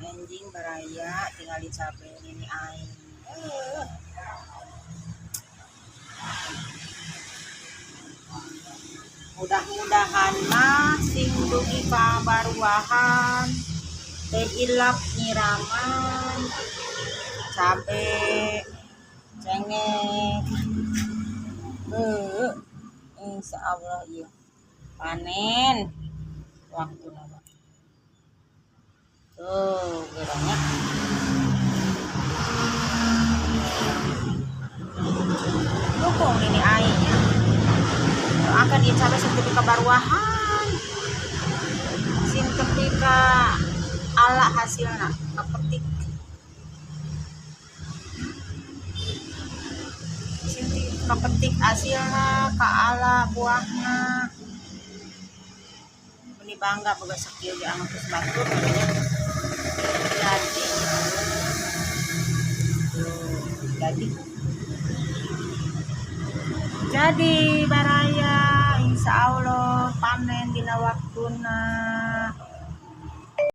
enjing baraya tinggal dicapai ini aing. Mudah-mudahan mah sing dugi kabaruahan teh ilap nyiraman cabe cengek insya Allah iya panen waktu nama tuh geranya dukung ini airnya akan dicapai seketika baruahan sin ketika ala hasilnya kepetik sin kepetik hasilnya ke ala buahnya ini bangga boga sakieu ge anu geus batur jadi baraya insya Allah panen dina waktuna.